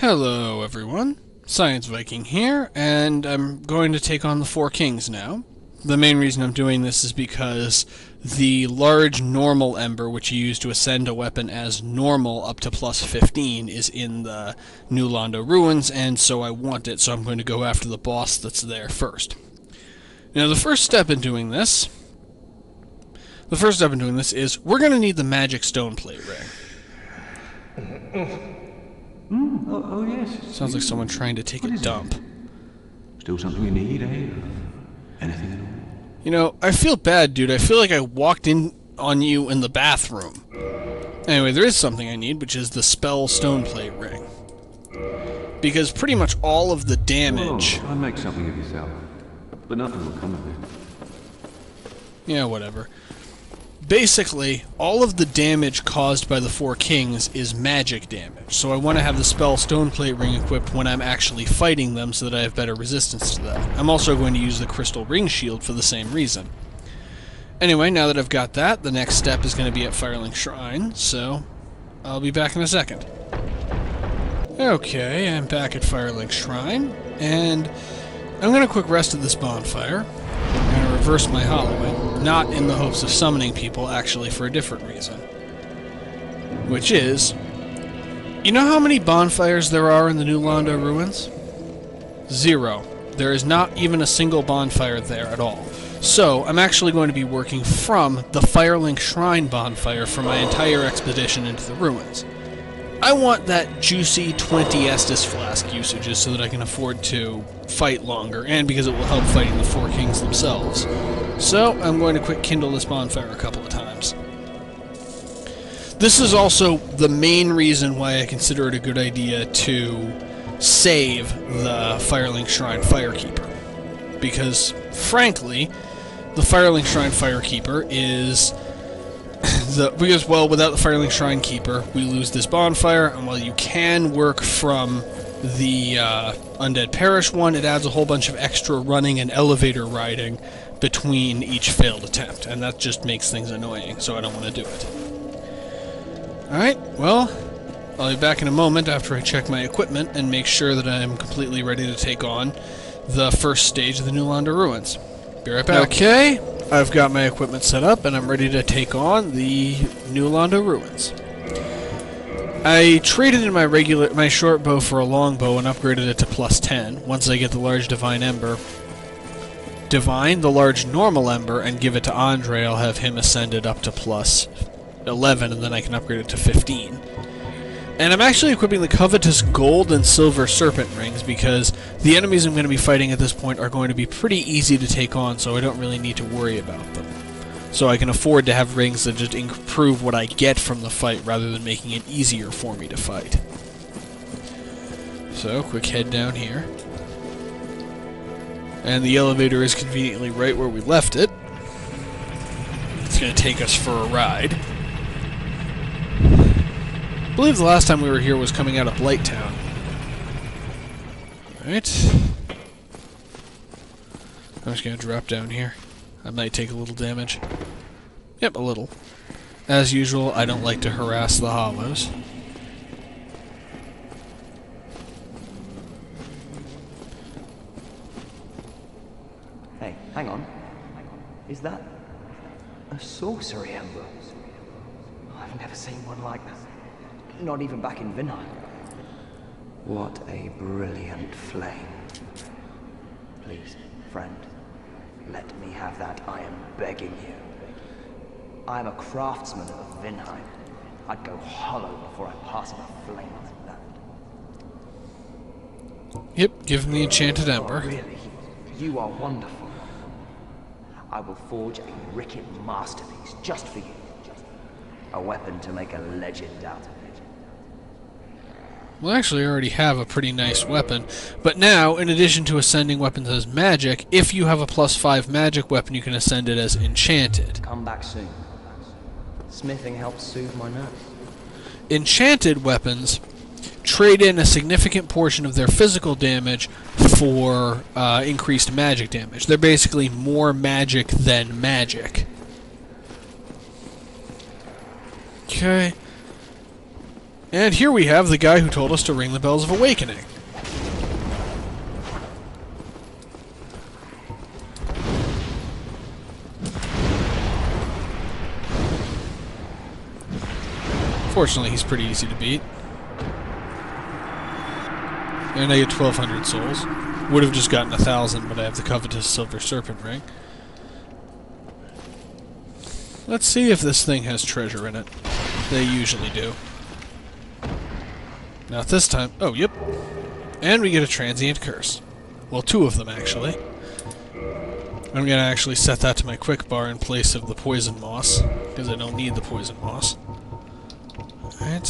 Hello everyone, Science Viking here, and I'm going to take on the Four Kings now. The main reason I'm doing this is because the large normal ember, which you use to ascend a weapon as normal up to plus 15, is in the new Londo Ruins, and so I want it, so I'm going to go after the boss that's there first. Now the first step in doing this is we're going to need the magic stone plate ring. Oh yes. Sounds like someone trying to take a dump. Still something you need, eh? Anything at all? You know, I feel bad, dude. I feel like I walked in on you in the bathroom. Anyway, there is something I need, which is the spell stone plate ring. Because pretty much all of the damage... I'll make something of yourself. But nothing will come of it. Yeah, whatever. Basically, all of the damage caused by the Four Kings is magic damage, so I want to have the spell Stone Plate Ring equipped when I'm actually fighting them so that I have better resistance to that. I'm also going to use the Crystal Ring Shield for the same reason. Anyway, now that I've got that, the next step is going to be at Firelink Shrine, so I'll be back in a second. Okay, I'm back at Firelink Shrine, and I'm going to quick rest at this bonfire. I'm going to reverse my hollowing, not in the hopes of summoning people, actually for a different reason. Which is, you know how many bonfires there are in the new Londo Ruins? 0. There is not even a single bonfire there at all. So, I'm actually going to be working from the Firelink Shrine bonfire for my entire expedition into the ruins. I want that juicy 20 estus flask usages so that I can afford to fight longer, and because it will help fighting the Four Kings themselves. So, I'm going to quick kindle this bonfire a couple of times. This is also the main reason why I consider it a good idea to save the Firelink Shrine Firekeeper. Because, frankly, the Firelink Shrine Firekeeper is... because, well, without the Firelink Shrine Keeper, we lose this bonfire, and while you can work from the Undead Parish one, it adds a whole bunch of extra running and elevator riding between each failed attempt, and that just makes things annoying, so I don't want to do it. Alright, well, I'll be back in a moment after I check my equipment and make sure that I'm completely ready to take on the first stage of the new Londo Ruins. Be right back. Okay, I've got my equipment set up, and I'm ready to take on the new Londo Ruins. I traded in my short bow for a long bow and upgraded it to plus 10. Once I get the large the large normal ember, and give it to Andre, I'll have him ascended up to plus 11, and then I can upgrade it to 15. And I'm actually equipping the covetous gold and silver serpent rings because the enemies I'm going to be fighting at this point are going to be pretty easy to take on, so I don't really need to worry about them. So I can afford to have rings that just improve what I get from the fight rather than making it easier for me to fight. So, quick head down here. And the elevator is conveniently right where we left it. It's going to take us for a ride. I believe the last time we were here was coming out of Blighttown. Alright. I'm just going to drop down here. I might take a little damage. Yep, a little. As usual, I don't like to harass the hollows. Hey, hang on. Is that a sorcery ember? I've never seen one like that. Not even back in Vinheim. What a brilliant flame. Please, friend, let me have that, I am begging you. I am a craftsman of Vinheim. I'd go hollow before I pass on a flame like that. Yep, give me the enchanted ember. Oh, really? You are wonderful. I will forge a wicked masterpiece just for you. A weapon to make a legend out of it. Well, actually, I already have a pretty nice weapon, but now, in addition to ascending weapons as magic, if you have a plus 5 magic weapon, you can ascend it as enchanted. Come back soon. Smithing helps soothe my nerves. Enchanted weapons trade in a significant portion of their physical damage for increased magic damage. They're basically more magic than magic. Okay. And here we have the guy who told us to ring the bells of awakening. Fortunately, he's pretty easy to beat. And I get 1,200 souls. Would have just gotten 1,000, but I have the covetous silver serpent ring. Let's see if this thing has treasure in it. They usually do. Not this time. Oh, yep. And we get a transient curse. Well, 2 of them, actually. I'm going to actually set that to my quick bar in place of the poison moss, because I don't need the poison moss. Alright.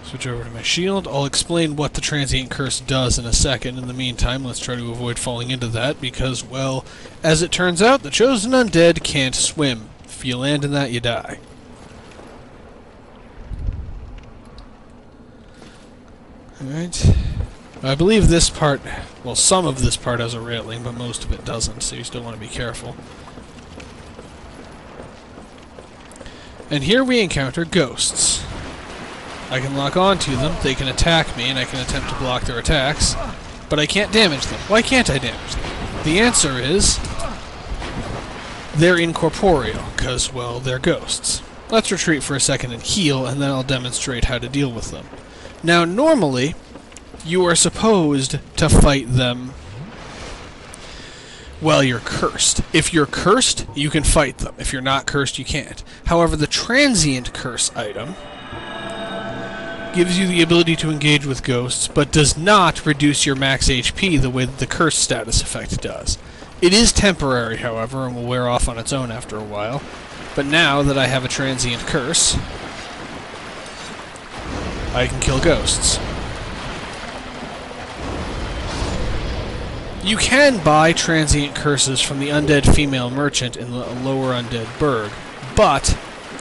Switch over to my shield. I'll explain what the Transient Curse does in a second. In the meantime, let's try to avoid falling into that, because, well, as it turns out, the Chosen Undead can't swim. If you land in that, you die. Alright. I believe this part, well, some of this part has a railing, but most of it doesn't, so you still want to be careful. And here we encounter ghosts. I can lock onto them, they can attack me, and I can attempt to block their attacks, but I can't damage them. Why can't I damage them? The answer is, they're incorporeal, because, well, they're ghosts. Let's retreat for a second and heal, and then I'll demonstrate how to deal with them. Now, normally, you are supposed to fight them while you're cursed. If you're cursed, you can fight them. If you're not cursed, you can't. However, the Transient Curse item gives you the ability to engage with ghosts, but does not reduce your max HP the way that the curse status effect does. It is temporary, however, and will wear off on its own after a while. But now that I have a Transient Curse, I can kill ghosts. You can buy Transient Curses from the Undead Female Merchant in the Lower Undead Burg, but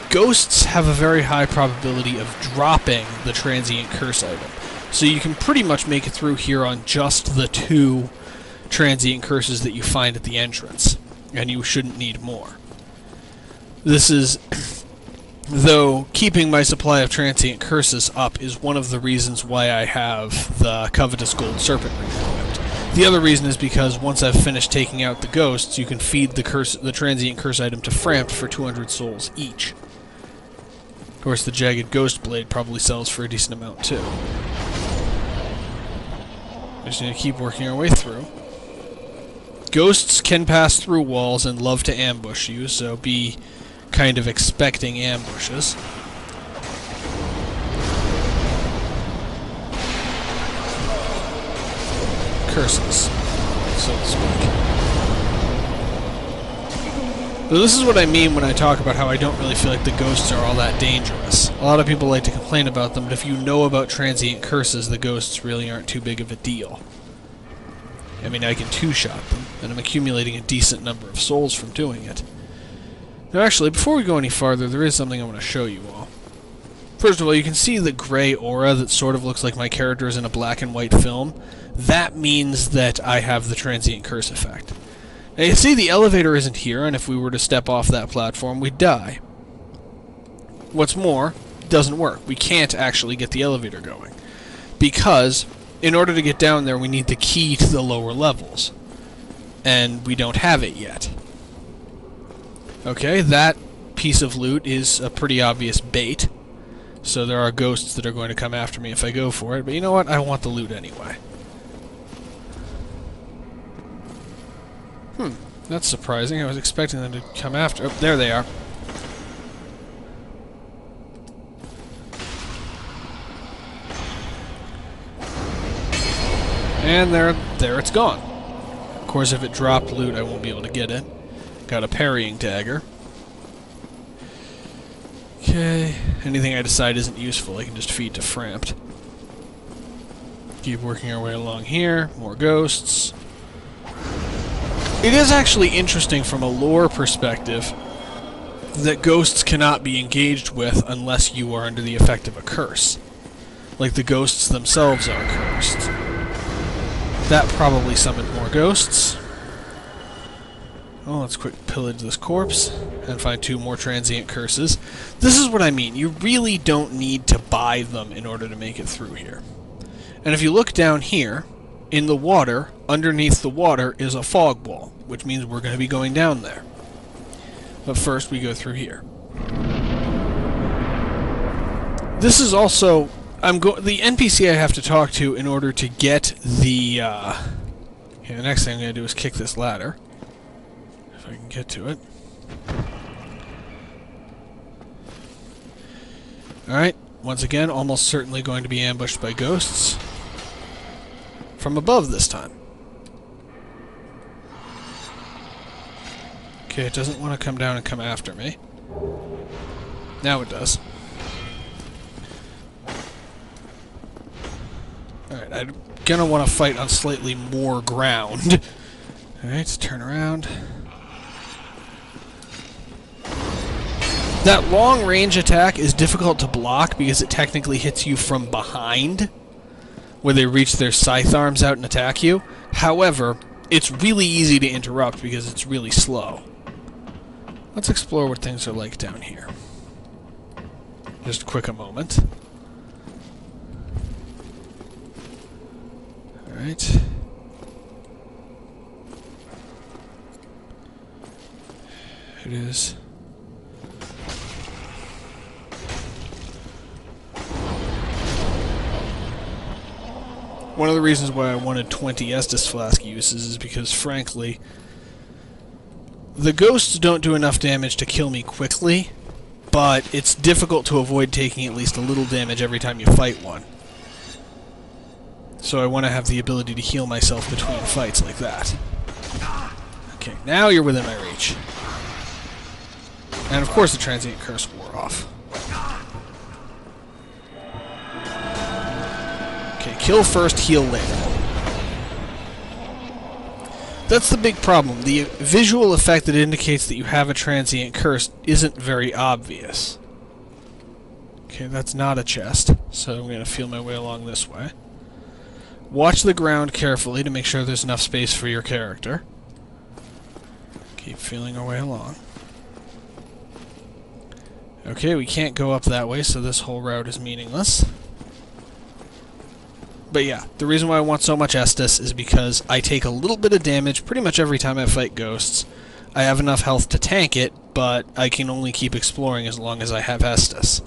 ghosts have a very high probability of dropping the Transient Curse item. So you can pretty much make it through here on just the 2 Transient Curses that you find at the entrance, and you shouldn't need more. This is, though keeping my supply of Transient Curses up is one of the reasons why I have the Covetous Gold Serpent Ring equipped. The other reason is because once I've finished taking out the ghosts, you can feed the Transient Curse item to Frampt for 200 souls each. Of course, the Jagged Ghost Blade probably sells for a decent amount, too. We just need to keep working our way through. Ghosts can pass through walls and love to ambush you, so be kind of expecting ambushes. Curses, so to speak. So this is what I mean when I talk about how I don't really feel like the ghosts are all that dangerous. A lot of people like to complain about them, but if you know about Transient Curses, the ghosts really aren't too big of a deal. I mean, I can 2-shot them, and I'm accumulating a decent number of souls from doing it. Now actually, before we go any farther, there is something I want to show you all. First of all, you can see the gray aura that sort of looks like my character is in a black and white film. That means that I have the Transient Curse effect. Now you see the elevator isn't here, and if we were to step off that platform, we'd die. What's more, it doesn't work. We can't actually get the elevator going. Because, in order to get down there, we need the key to the lower levels. And we don't have it yet. Okay, that piece of loot is a pretty obvious bait. So there are ghosts that are going to come after me if I go for it, but you know what? I want the loot anyway. That's surprising. I was expecting them to come after... Oh, there they are. And there it's gone. Of course, if it dropped loot, I won't be able to get it. Got a parrying dagger. Okay, anything I decide isn't useful, I can just feed to Frampt. Keep working our way along here, more ghosts. It is actually interesting from a lore perspective that ghosts cannot be engaged with unless you are under the effect of a curse. Like the ghosts themselves are cursed. That probably summoned more ghosts. Oh, let's quick pillage this corpse and find 2 more Transient Curses. This is what I mean. You really don't need to buy them in order to make it through here. And if you look down here, in the water, underneath the water is a fog wall, which means we're going to be going down there. But first we go through here. This is also... the NPC I have to talk to in order to get the... Okay, the next thing I'm going to do is kick this ladder. If I can get to it. Alright, once again, almost certainly going to be ambushed by ghosts. From above this time. Okay, it doesn't want to come down and come after me. Now it does. Alright, I'm gonna want to fight on slightly more ground. Alright, let's turn around. That long-range attack is difficult to block because it technically hits you from behind, where they reach their scythe arms out and attack you. However, it's really easy to interrupt because it's really slow. Let's explore what things are like down here. Just quick a moment. Alright. It is. One of the reasons why I wanted 20 Estus flask uses is because, frankly, the ghosts don't do enough damage to kill me quickly, but it's difficult to avoid taking at least a little damage every time you fight one. So I want to have the ability to heal myself between fights like that. Okay, now you're within my reach. And of course the Transient Curse wore off. Okay, kill first, heal later. That's the big problem. The visual effect that indicates that you have a Transient Curse isn't very obvious. Okay, that's not a chest, so I'm going to feel my way along this way. Watch the ground carefully to make sure there's enough space for your character. Keep feeling our way along. Okay, we can't go up that way, so this whole route is meaningless. But yeah, the reason why I want so much Estus is because I take a little bit of damage pretty much every time I fight ghosts. I have enough health to tank it, but I can only keep exploring as long as I have Estus.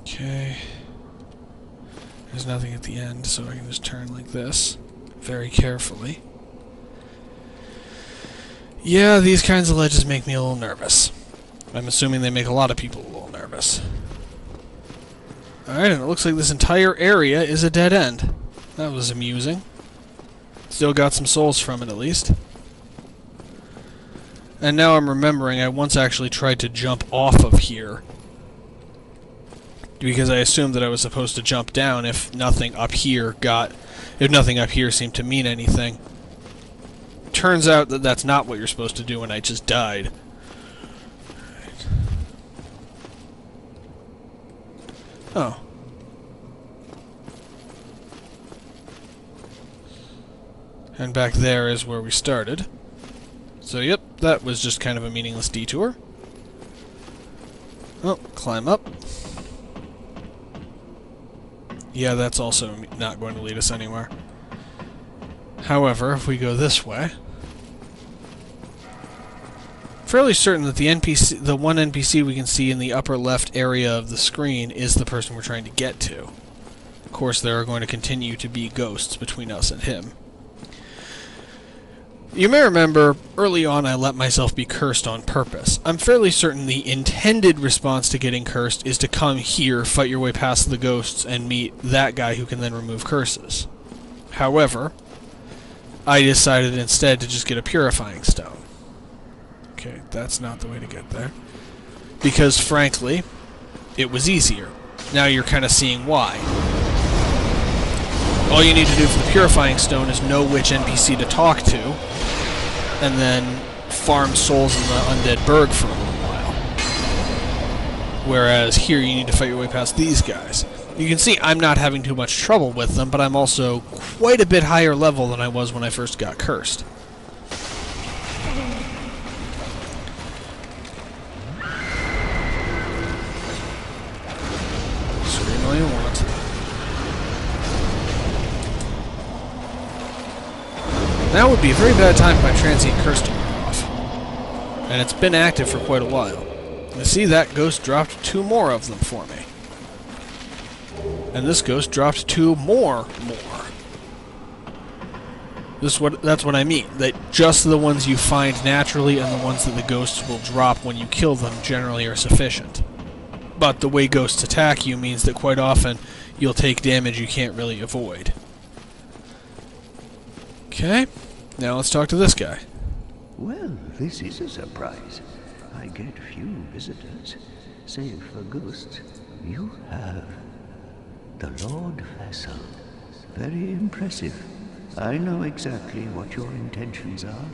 Okay. There's nothing at the end, so I can just turn like this very carefully. Yeah, these kinds of ledges make me a little nervous. I'm assuming they make a lot of people a little nervous. Alright, and it looks like this entire area is a dead end. That was amusing. Still got some souls from it, at least. And now I'm remembering I once actually tried to jump off of here, because I assumed that I was supposed to jump down if nothing up here seemed to mean anything. Turns out that that's not what you're supposed to do, and I just died. Oh. And back there is where we started. So yep, that was just kind of a meaningless detour. Oh, climb up. Yeah, that's also not going to lead us anywhere. However, if we go this way... fairly certain that the one NPC we can see in the upper left area of the screen is the person we're trying to get to. Of course, there are going to continue to be ghosts between us and him. You may remember, early on I let myself be cursed on purpose. I'm fairly certain the intended response to getting cursed is to come here, fight your way past the ghosts, and meet that guy who can then remove curses. However, I decided instead to just get a purifying stone. Okay, that's not the way to get there. Because, frankly, it was easier. Now you're kind of seeing why. All you need to do for the purifying stone is know which NPC to talk to, and then farm souls in the undead burg for a little while. Whereas here you need to fight your way past these guys. You can see I'm not having too much trouble with them, but I'm also quite a bit higher level than I was when I first got cursed. Scream all you want. Now would be a very bad time for my Transient Curse to wear off. And it's been active for quite a while. You see, that ghost dropped 2 more of them for me. And this ghost dropped 2 more. That's what I mean. That just the ones you find naturally and the ones that the ghosts will drop when you kill them generally are sufficient. But the way ghosts attack you means that quite often you'll take damage you can't really avoid. Okay, now let's talk to this guy. Well, this is a surprise. I get few visitors, save for ghosts. You have the Lord Vessel. Very impressive. I know exactly what your intentions are.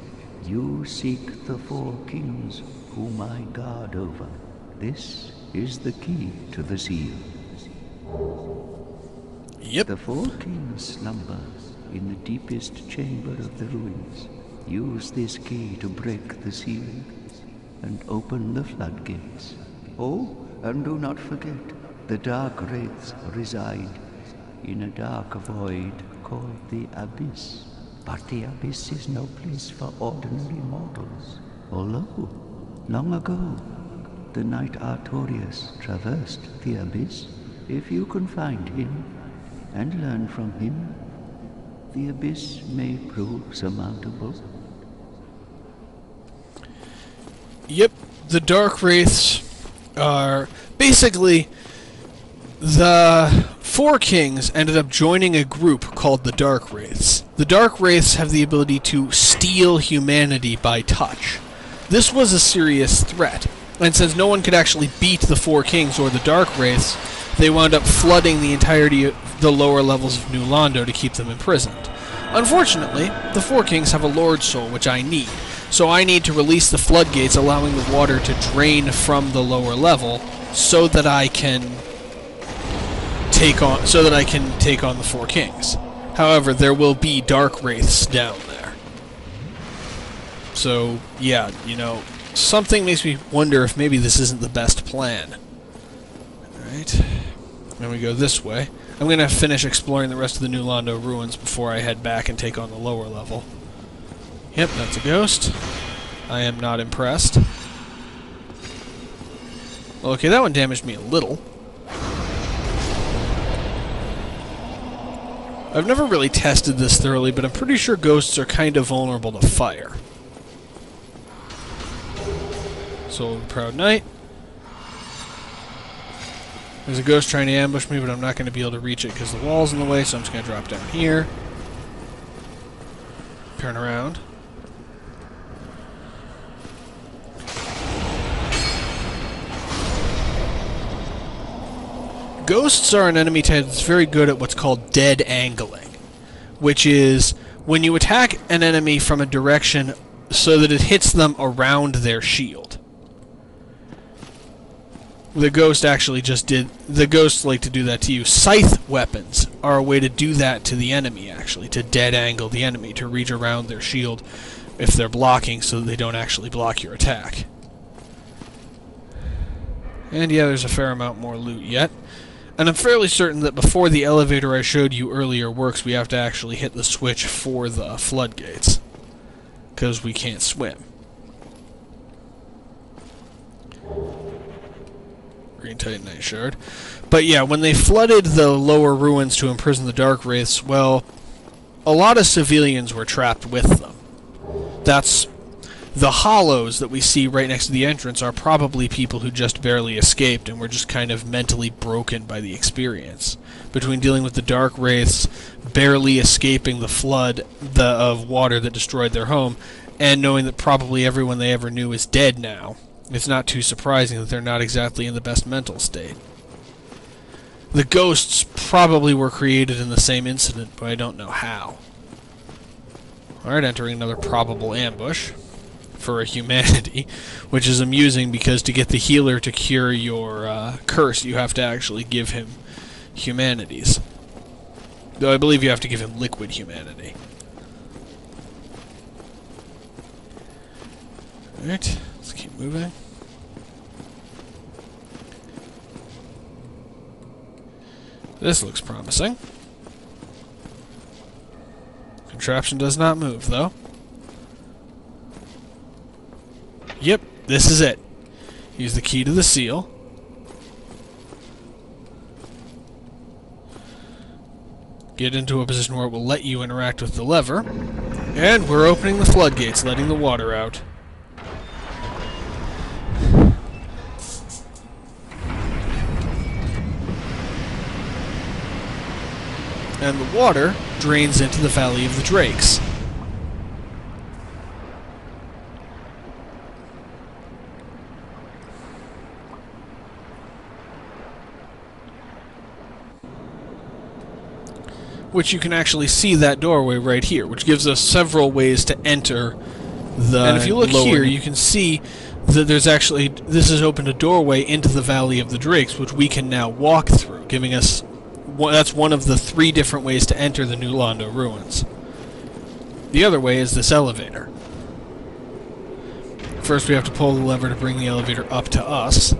You seek the 4 kings whom I guard over. This is the key to the seal. Yep. The 4 kings slumber in the deepest chamber of the ruins. Use this key to break the seal and open the floodgates. Oh, and do not forget, the Darkwraiths reside in a dark void called the Abyss. But the Abyss is no place for ordinary mortals. Although, long ago, the knight Artorius traversed the Abyss. If you can find him and learn from him, the Abyss may prove surmountable. Yep, the Darkwraiths are basically the 4 kings ended up joining a group called the Darkwraiths. The Darkwraiths have the ability to steal humanity by touch. This was a serious threat, and since no one could actually beat the 4 kings or the Darkwraiths, they wound up flooding the entirety of the lower levels of New Londo to keep them imprisoned. Unfortunately, the 4 kings have a Lord Soul, which I need, so I need to release the floodgates, allowing the water to drain from the lower level, so that I can take on the 4 kings. However, there will be Darkwraiths down there. So, yeah, you know, something makes me wonder if maybe this isn't the best plan. Alright, then we go this way. I'm going to finish exploring the rest of the New Londo Ruins before I head back and take on the lower level. Yep, that's a ghost. I am not impressed. Well, okay, that one damaged me a little. I've never really tested this thoroughly, but I'm pretty sure ghosts are kind of vulnerable to fire. Soul of the Proud Knight. There's a ghost trying to ambush me, but I'm not going to be able to reach it because the wall's in the way, so I'm just going to drop down here. Turn around. Ghosts are an enemy type that's very good at what's called dead angling, which is when you attack an enemy from a direction so that it hits them around their shield. The ghost actually just did... The ghosts like to do that to you. Scythe weapons are a way to do that to the enemy, actually, to dead angle the enemy, to reach around their shield if they're blocking so that they don't actually block your attack. And yeah, there's a fair amount more loot yet. And I'm fairly certain that before the elevator I showed you earlier works, we have to actually hit the switch for the floodgates. Because we can't swim. Green Titanite Shard. But yeah, when they flooded the lower ruins to imprison the Darkwraiths, well, a lot of civilians were trapped with them. That's... The hollows that we see right next to the entrance are probably people who just barely escaped and were just kind of mentally broken by the experience. Between dealing with the Darkwraiths, barely escaping the flood of water that destroyed their home, and knowing that probably everyone they ever knew is dead now, it's not too surprising that they're not exactly in the best mental state. The ghosts probably were created in the same incident, but I don't know how. Alright, entering another probable ambush for a humanity, which is amusing because to get the healer to cure your curse, you have to actually give him humanities. Though I believe you have to give him liquid humanity. Alright, let's keep moving. This looks promising. Contraption does not move, though. Yep, this is it. Use the key to the seal. Get into a position where it will let you interact with the lever. And we're opening the floodgates, letting the water out. And the water drains into the Valley of the Drakes. Which you can actually see that doorway right here, which gives us several ways to enter the And if you look here, you can see that there's actually, this has opened a doorway into the Valley of the Drakes, which we can now walk through, giving us, that's one of the 3 different ways to enter the new Londo Ruins. The other way is this elevator. First we have to pull the lever to bring the elevator up to us.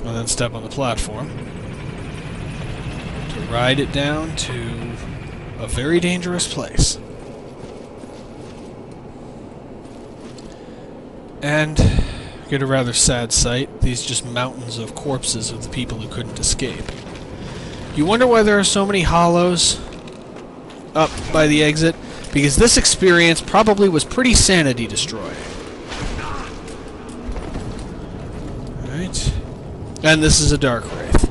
And then step on the platform to ride it down to a very dangerous place. And get a rather sad sight, these just mountains of corpses of the people who couldn't escape. You wonder why there are so many hollows up by the exit? Because this experience probably was pretty sanity destroying. Alright. And this is a Darkwraith.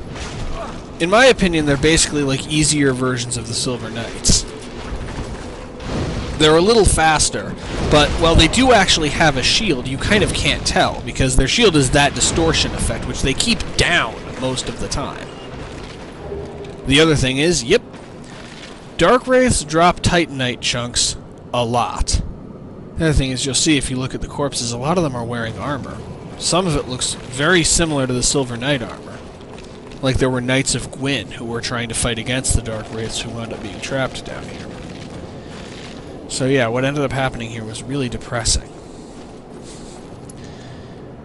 In my opinion, they're basically like easier versions of the Silver Knights. They're a little faster, but while they do actually have a shield, you kind of can't tell, because their shield is that distortion effect, which they keep down most of the time. The other thing is, yep, Darkwraiths drop Titanite Chunks a lot. The other thing is, you'll see if you look at the corpses, a lot of them are wearing armor. Some of it looks very similar to the Silver Knight armor. Like there were Knights of Gwyn who were trying to fight against the Darkwraiths who wound up being trapped down here. So yeah, what ended up happening here was really depressing.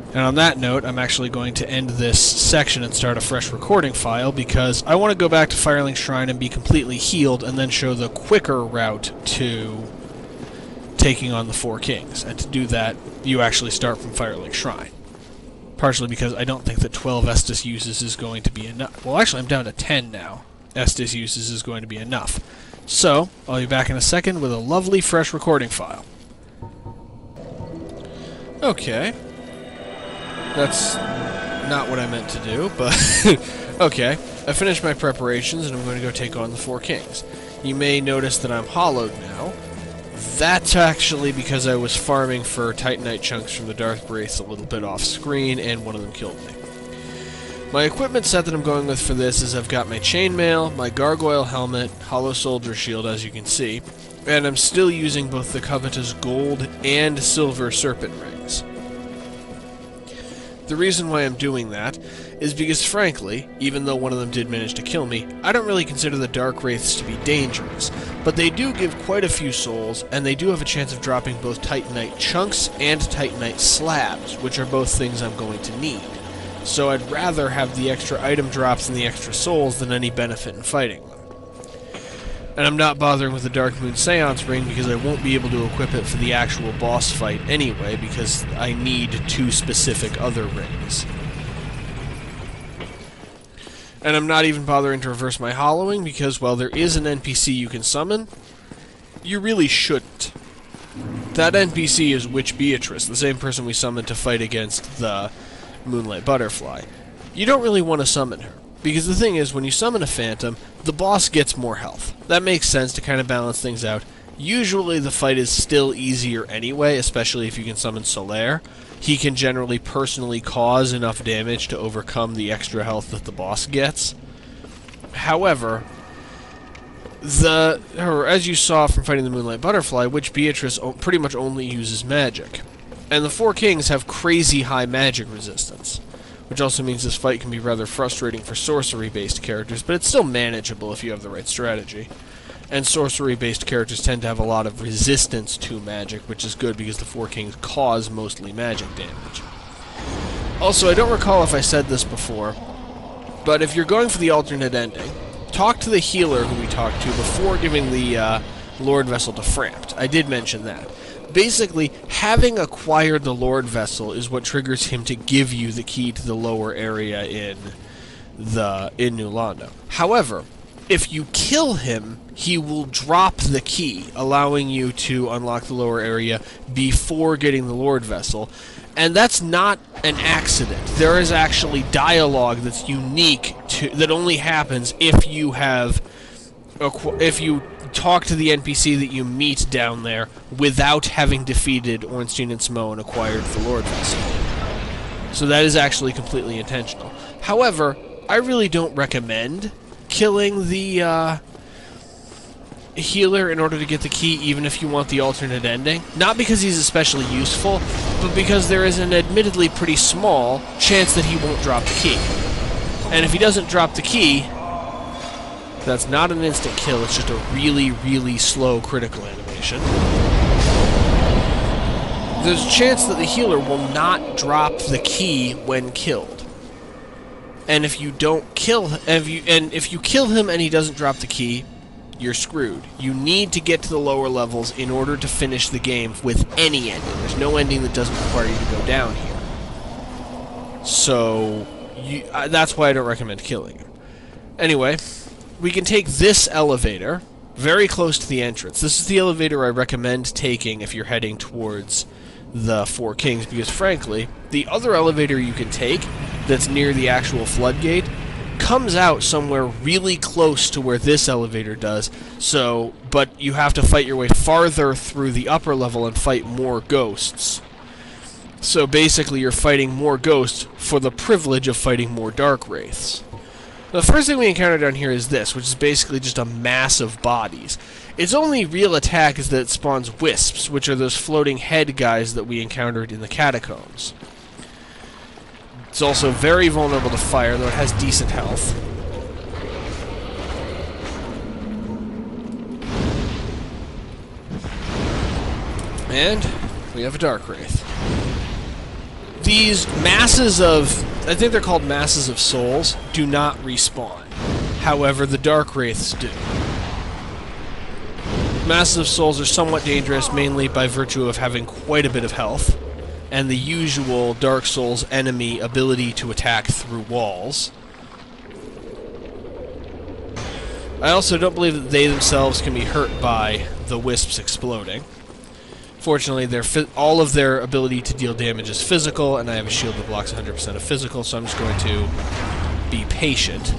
And on that note, I'm actually going to end this section and start a fresh recording file, because I want to go back to Firelink Shrine and be completely healed, and then show the quicker route to taking on the 4 kings. And to do that, you actually start from Firelink Shrine. Partially because I don't think that 12 estus uses is going to be enough. Well, actually, I'm down to 10 now. Estus uses is going to be enough. So, I'll be back in a second with a lovely fresh recording file. Okay. That's not what I meant to do, but okay. I finished my preparations and I'm going to go take on the 4 kings. You may notice that I'm hollowed now. That's actually because I was farming for Titanite Chunks from the Darkwraiths a little bit off screen, and one of them killed me. My equipment set that I'm going with for this is I've got my chainmail, my gargoyle helmet, hollow soldier shield as you can see, and I'm still using both the covetous gold and silver serpent rings. The reason why I'm doing that is because, frankly, even though one of them did manage to kill me, I don't really consider the Darkwraiths to be dangerous, but they do give quite a few souls, and they do have a chance of dropping both Titanite Chunks and Titanite Slabs, which are both things I'm going to need. So I'd rather have the extra item drops and the extra souls than any benefit in fighting them. And I'm not bothering with the Dark Moon Seance Ring because I won't be able to equip it for the actual boss fight anyway, because I need 2 specific other rings. And I'm not even bothering to reverse my hollowing because while there is an NPC you can summon, you really shouldn't. That NPC is Witch Beatrice, the same person we summoned to fight against the Moonlight Butterfly. You don't really want to summon her. Because the thing is, when you summon a phantom, the boss gets more health. That makes sense to kind of balance things out. Usually the fight is still easier anyway, especially if you can summon Solaire. He can generally personally cause enough damage to overcome the extra health that the boss gets. However, as you saw from fighting the Moonlight Butterfly, Witch Beatrice pretty much only uses magic. And the Four Kings have crazy high magic resistance, which also means this fight can be rather frustrating for sorcery-based characters, but it's still manageable if you have the right strategy. And sorcery-based characters tend to have a lot of resistance to magic, which is good because the Four Kings cause mostly magic damage. Also, I don't recall if I said this before, but if you're going for the alternate ending, talk to the healer who we talked to before giving the Lord Vessel to Frampt. I did mention that. Basically, having acquired the Lord Vessel is what triggers him to give you the key to the lower area in New Londo. However, if you kill him, he will drop the key, allowing you to unlock the lower area before getting the Lord Vessel. And that's not an accident. There is actually dialogue that's unique that only happens if you talk to the NPC that you meet down there without having defeated Ornstein and Smo and acquired the Lord Vessel. So that is actually completely intentional. However, I really don't recommend killing the healer in order to get the key, even if you want the alternate ending. Not because he's especially useful, but because there is an admittedly pretty small chance that he won't drop the key. And if he doesn't drop the key, that's not an instant kill, it's just a really, really slow critical animation. There's a chance that the healer will not drop the key when killed. And if you don't kill him, if you kill him and he doesn't drop the key, you're screwed. You need to get to the lower levels in order to finish the game with any ending. There's no ending that doesn't require you to go down here. So, that's why I don't recommend killing him. Anyway, we can take this elevator very close to the entrance. This is the elevator I recommend taking if you're heading towards the Four Kings, because frankly, the other elevator you can take that's near the actual floodgate comes out somewhere really close to where this elevator does, but you have to fight your way farther through the upper level and fight more ghosts. So basically you're fighting more ghosts for the privilege of fighting more Darkwraiths. The first thing we encounter down here is this, which is basically just a mass of bodies. Its only real attack is that it spawns wisps, which are those floating head guys that we encountered in the catacombs. It's also very vulnerable to fire, though it has decent health. And we have a Darkwraith. These masses of, I think they're called masses of souls, do not respawn. However, the Darkwraiths do. Masses of souls are somewhat dangerous, mainly by virtue of having quite a bit of health, and the usual Dark Souls enemy ability to attack through walls. I also don't believe that they themselves can be hurt by the wisps exploding. Fortunately, all of their ability to deal damage is physical, and I have a shield that blocks 100% of physical, so I'm just going to be patient.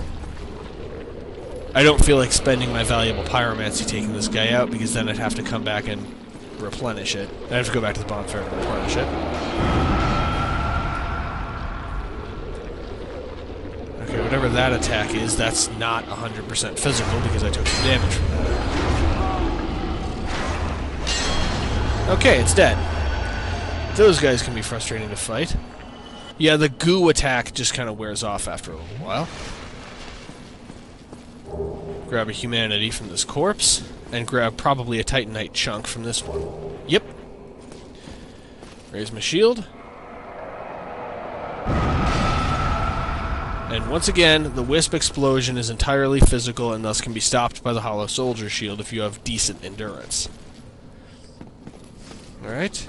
I don't feel like spending my valuable pyromancy taking this guy out, because then I'd have to come back and replenish it. I'd have to go back to the bonfire to replenish it. Okay, whatever that attack is, that's not 100% physical, because I took some damage from that. Okay, it's dead. Those guys can be frustrating to fight. Yeah, the goo attack just kind of wears off after a little while. Grab a humanity from this corpse, and grab probably a Titanite chunk from this one. Yep. Raise my shield. And once again, the wisp explosion is entirely physical and thus can be stopped by the Hollow Soldier shield if you have decent endurance. Alright.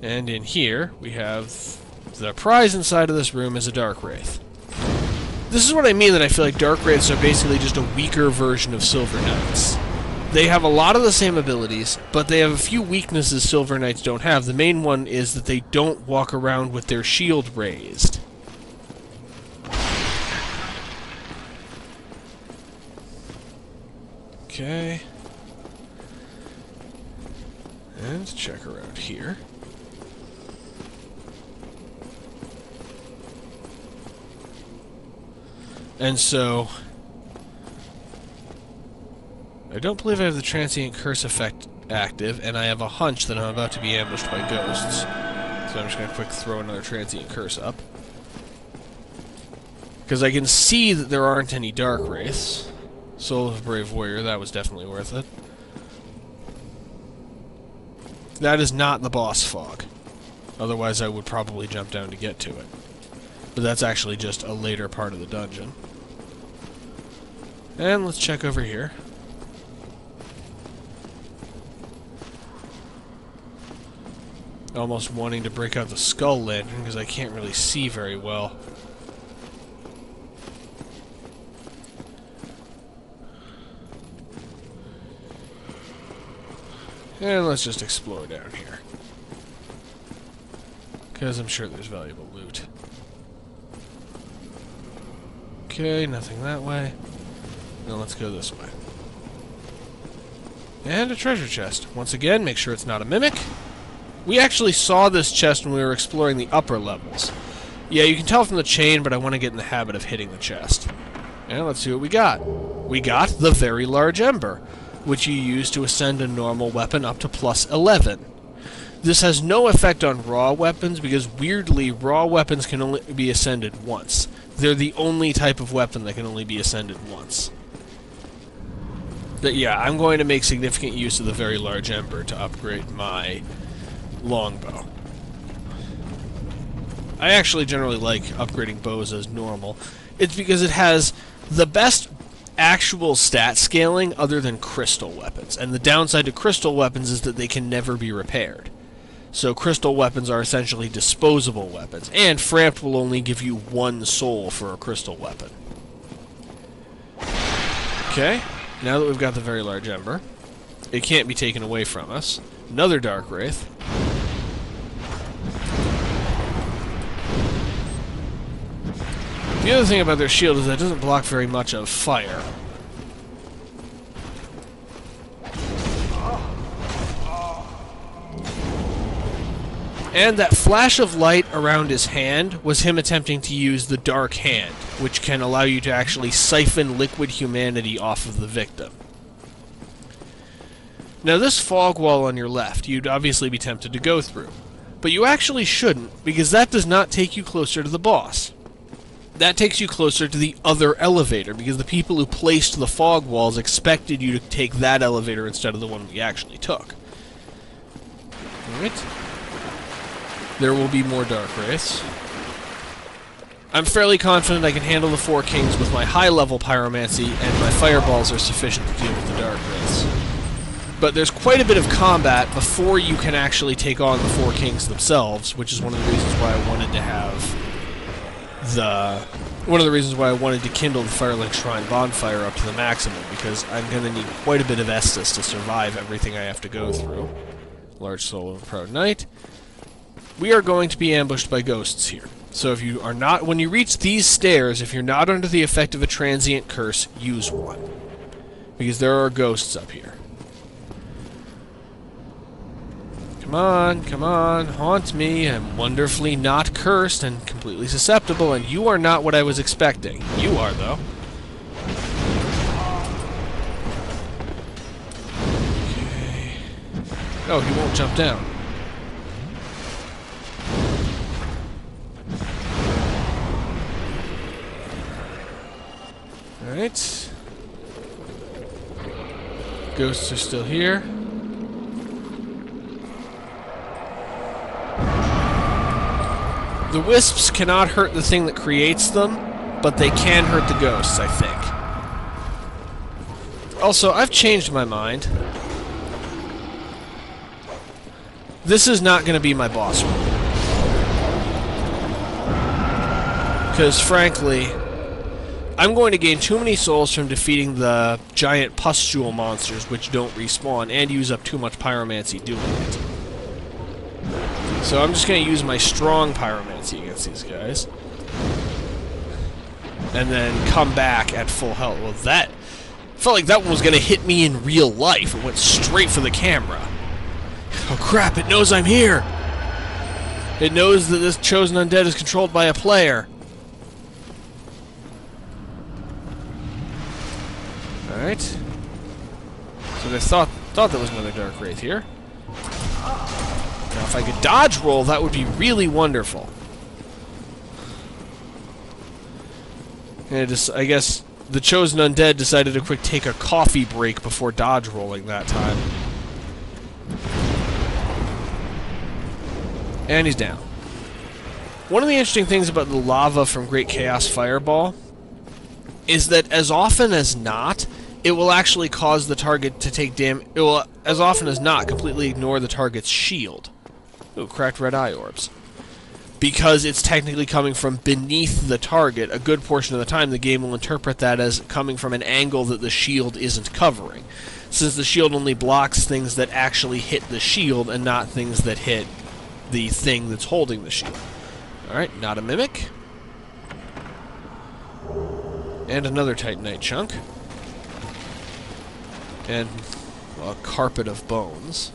And in here, we have the prize inside of this room is a Darkwraith. This is what I mean that I feel like Darkwraiths are basically just a weaker version of Silver Knights. They have a lot of the same abilities, but they have a few weaknesses Silver Knights don't have. The main one is that they don't walk around with their shield raised. Okay. And check around here. And so, I don't believe I have the Transient Curse effect active, and I have a hunch that I'm about to be ambushed by ghosts. So I'm just going to quick throw another Transient Curse up. Because I can see that there aren't any Darkwraiths. Soul of a Brave Warrior, that was definitely worth it. That is not the boss fog. Otherwise I would probably jump down to get to it. But that's actually just a later part of the dungeon. And let's check over here. Almost wanting to break out the skull lantern because I can't really see very well. And let's just explore down here. Because I'm sure there's valuable loot. Okay, nothing that way. Now let's go this way. And a treasure chest. Once again, make sure it's not a mimic. We actually saw this chest when we were exploring the upper levels. Yeah, you can tell from the chain, but I want to get in the habit of hitting the chest. And let's see what we got. We got the Very Large Ember, which you use to ascend a normal weapon up to +11. This has no effect on raw weapons, because weirdly, raw weapons can only be ascended once. They're the only type of weapon that can only be ascended once. But yeah, I'm going to make significant use of the Very Large Ember to upgrade my longbow. I actually generally like upgrading bows as normal. It's because it has the best actual stat scaling other than crystal weapons. And the downside to crystal weapons is that they can never be repaired. So crystal weapons are essentially disposable weapons. And Frampt will only give you 1 soul for a crystal weapon. Okay, now that we've got the Very Large Ember, it can't be taken away from us. Another Darkwraith. The other thing about their shield is that it doesn't block very much of fire. And that flash of light around his hand was him attempting to use the Dark Hand, which can allow you to actually siphon liquid humanity off of the victim. Now this fog wall on your left, you'd obviously be tempted to go through. But you actually shouldn't, because that does not take you closer to the boss. That takes you closer to the other elevator, because the people who placed the fog walls expected you to take that elevator instead of the one we actually took. Alright. There will be more Darkwraiths. I'm fairly confident I can handle the 4 kings with my high-level pyromancy, and my fireballs are sufficient to deal with the Darkwraiths. But there's quite a bit of combat before you can actually take on the 4 kings themselves, which is one of the reasons why I wanted to have one of the reasons why I wanted to kindle the Firelink Shrine bonfire up to the maximum, because I'm going to need quite a bit of estus to survive everything I have to go through. Large Soul of a Proud Knight. We are going to be ambushed by ghosts here. So if you are not, when you reach these stairs, if you're not under the effect of a Transient Curse, use one. Because there are ghosts up here. Come on, haunt me. I'm wonderfully not cursed and completely susceptible, and you are not what I was expecting. You are, though. Okay. Oh, he won't jump down. Alright. Ghosts are still here. The wisps cannot hurt the thing that creates them, but they can hurt the ghosts, I think. Also, I've changed my mind. This is not going to be my boss room. Because, frankly, I'm going to gain too many souls from defeating the giant pustule monsters, which don't respawn, and use up too much pyromancy doing it. So I'm just going to use my strong pyromancy against these guys. And then come back at full health. Well, that felt like that one was going to hit me in real life. It went straight for the camera. Oh crap, it knows I'm here! It knows that this chosen undead is controlled by a player. Alright. So they thought Thought there was another Darkwraith here. Now, if I could dodge roll, that would be really wonderful. And I guess the Chosen Undead decided to quick take a coffee break before dodge rolling that time. And he's down. One of the interesting things about the lava from Great Chaos Fireball is that as often as not, it will actually cause the target to take damage. It will, as often as not, completely ignore the target's shield. Ooh, cracked red eye orbs. Because it's technically coming from beneath the target, a good portion of the time the game will interpret that as coming from an angle that the shield isn't covering. Since the shield only blocks things that actually hit the shield and not things that hit the thing that's holding the shield. Alright, not a mimic. And another Titanite chunk. And well, a carpet of bones.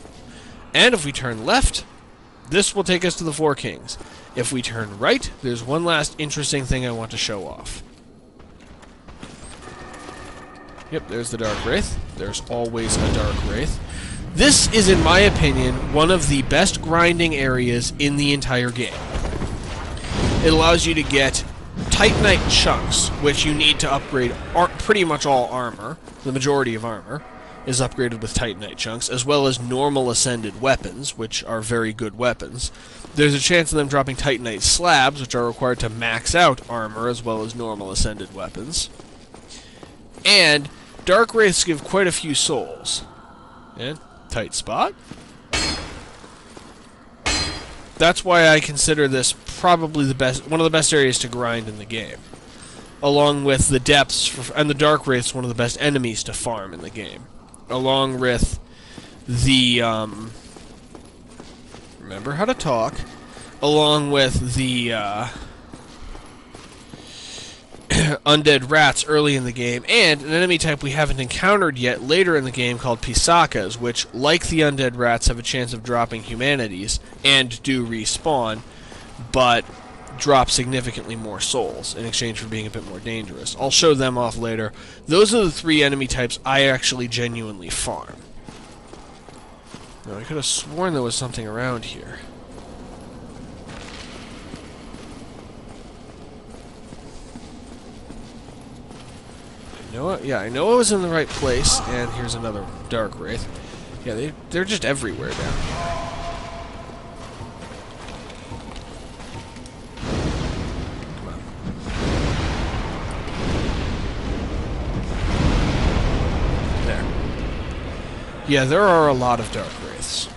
And if we turn left, this will take us to the Four Kings. If we turn right, there's one last interesting thing I want to show off. Yep, there's the Darkwraith. There's always a Darkwraith. This is, in my opinion, one of the best grinding areas in the entire game. It allows you to get Titanite Chunks, which you need to upgrade pretty much all armor. The majority of armor is upgraded with Titanite Chunks, as well as normal Ascended weapons, which are very good weapons. There's a chance of them dropping Titanite Slabs, which are required to max out armor, as well as normal Ascended weapons. And Darkwraiths give quite a few souls. And tight spot. That's why I consider this probably one of the best areas to grind in the game. Along with the depths, and the Darkwraiths, one of the best enemies to farm in the game. Along with the, remember how to talk. Along with the, undead rats early in the game, and an enemy type we haven't encountered yet later in the game called Pisakas, which, like the undead rats, have a chance of dropping humanities, and do respawn, but drop significantly more souls in exchange for being a bit more dangerous. I'll show them off later. Those are the three enemy types I actually genuinely farm. Now, I could have sworn there was something around here. Yeah, I know I was in the right place, and here's another Darkwraith. Yeah, they're just everywhere down here. Come on. There. Yeah, there are a lot of Darkwraiths.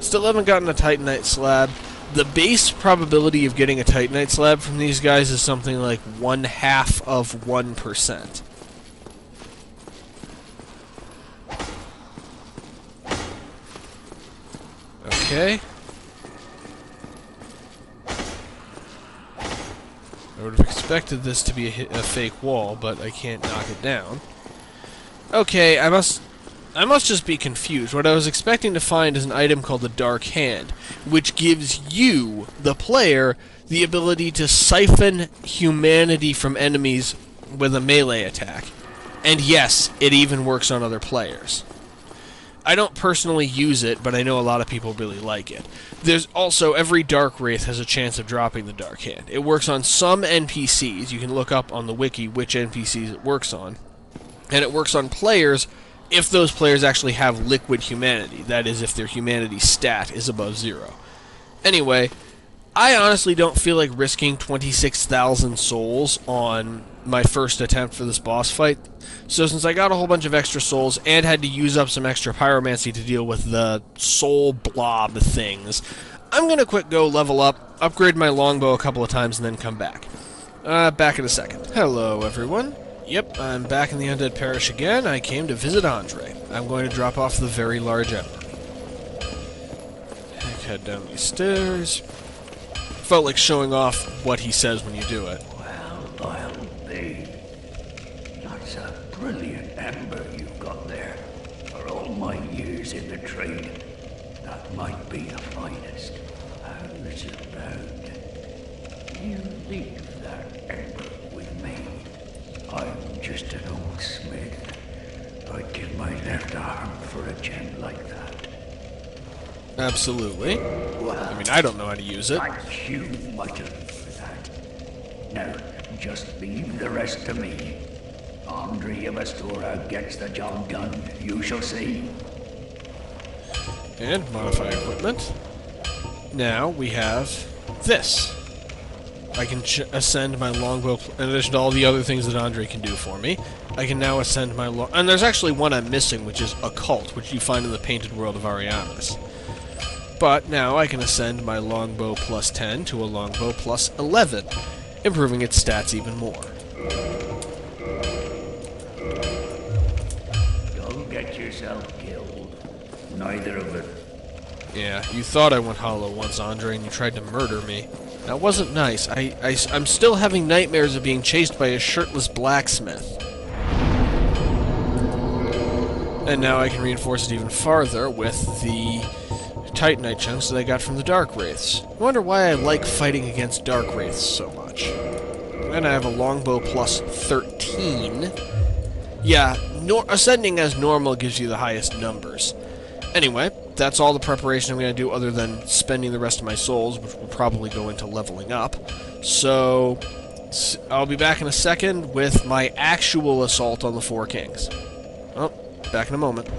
Still haven't gotten a Titanite slab. The base probability of getting a Titanite slab from these guys is something like 1/2 of 1%. Okay. I would have expected this to be a fake wall, but I can't knock it down. Okay, I must just be confused. What I was expecting to find is an item called the Dark Hand, which gives you, the player, the ability to siphon humanity from enemies with a melee attack. And yes, it even works on other players. I don't personally use it, but I know a lot of people really like it. There's also, every Darkwraith has a chance of dropping the Dark Hand. It works on some NPCs. You can look up on the wiki which NPCs it works on. And it works on players if those players actually have liquid humanity, that is, if their humanity stat is above 0. Anyway, I honestly don't feel like risking 26,000 souls on my first attempt for this boss fight, so since I got a whole bunch of extra souls and had to use up some extra pyromancy to deal with the soul blob things, I'm gonna quick go level up, upgrade my longbow a couple of times, and then come back. Back in a second. Hello, everyone. Yep, I'm back in the Undead Parish again. I came to visit Andre. I'm going to drop off the Very Large Ember. Head down these stairs. Felt like showing off what he says when you do it. Well, I'll be. That's a brilliant ember you've got there. For all my years in the trade, that might be the finest. How's about you leave that ember with me? I'm just an old smith, I'd give my left arm for a gem like that. Absolutely. Well, I mean, I don't know how to use it. thank you, Mutton, for that. Now, just leave the rest to me. Andre of Astora gets the job done, you shall see. And modify equipment. Now we have this. I can ascend my longbow, in addition to all the other things that Andre can do for me. I can now ascend my and there's actually one I'm missing, which is Occult, which you find in the Painted World of Ariamis. But now I can ascend my longbow plus 10 to a longbow plus 11, improving its stats even more. Don't get yourself killed. Neither of it. Yeah, you thought I went hollow once, Andre, and you tried to murder me. That wasn't nice. I'm still having nightmares of being chased by a shirtless blacksmith. And now I can reinforce it even farther with the Titanite Chunks that I got from the Darkwraiths. I wonder why I like fighting against Darkwraiths so much. And I have a longbow plus 13. Yeah, ascending as normal gives you the highest numbers. Anyway, that's all the preparation I'm going to do other than spending the rest of my souls, which will probably go into leveling up. So, I'll be back in a second with my actual assault on the Four Kings. Oh, back in a moment.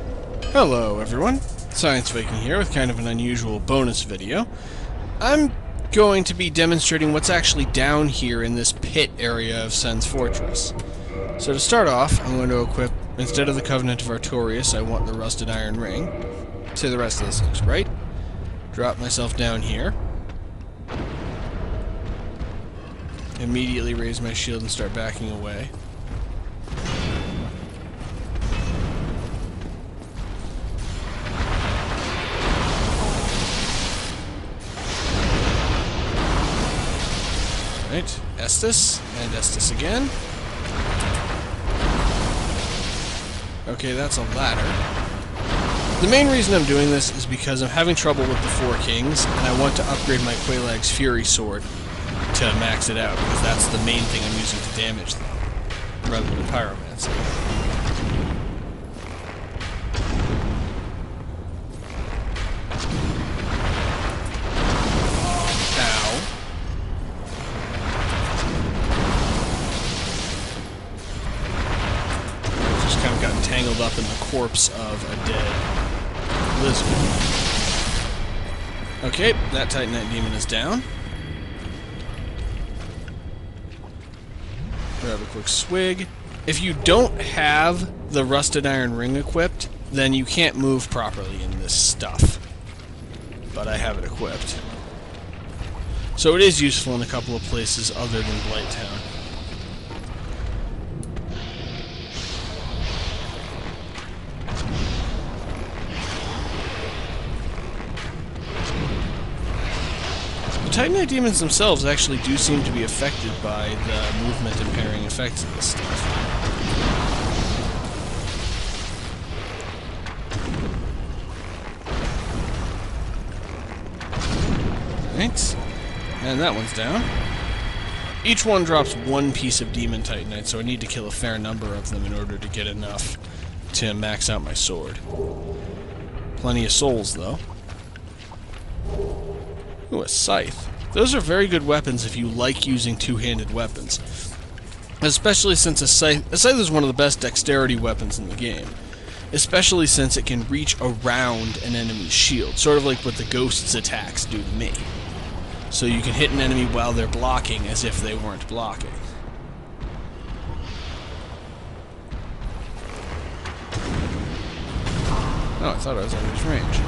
Hello, everyone. Science Viking here with kind of an unusual bonus video. I'm going to be demonstrating what's actually down here in this pit area of Sen's Fortress. So to start off, I'm going to equip, instead of the Covenant of Artorias, I want the Rusted Iron Ring. Say the rest of this looks right. Drop myself down here. Immediately raise my shield and start backing away. Right, Estus, and Estus again. Okay, that's a ladder. The main reason I'm doing this is because I'm having trouble with the Four Kings, and I want to upgrade my Quelaag's Fury Sword to max it out, because that's the main thing I'm using to damage them, rather than Pyromancy. Tangled up in the corpse of a dead lizard. Okay, that Titanite demon is down. Grab a quick swig. If you don't have the Rusted Iron Ring equipped, then you can't move properly in this stuff. But I have it equipped. So it is useful in a couple of places other than Blighttown. Titanite demons themselves actually do seem to be affected by the movement impairing effects of this stuff. Right. And that one's down. Each one drops one piece of demon titanite, so I need to kill a fair number of them in order to get enough to max out my sword. Plenty of souls, though. Ooh, a scythe. Those are very good weapons if you like using two-handed weapons. Especially since a scythe is one of the best dexterity weapons in the game. Especially since it can reach around an enemy's shield, sort of like what the Ghost's attacks do to me. So you can hit an enemy while they're blocking as if they weren't blocking. Oh, I thought I was out of his range.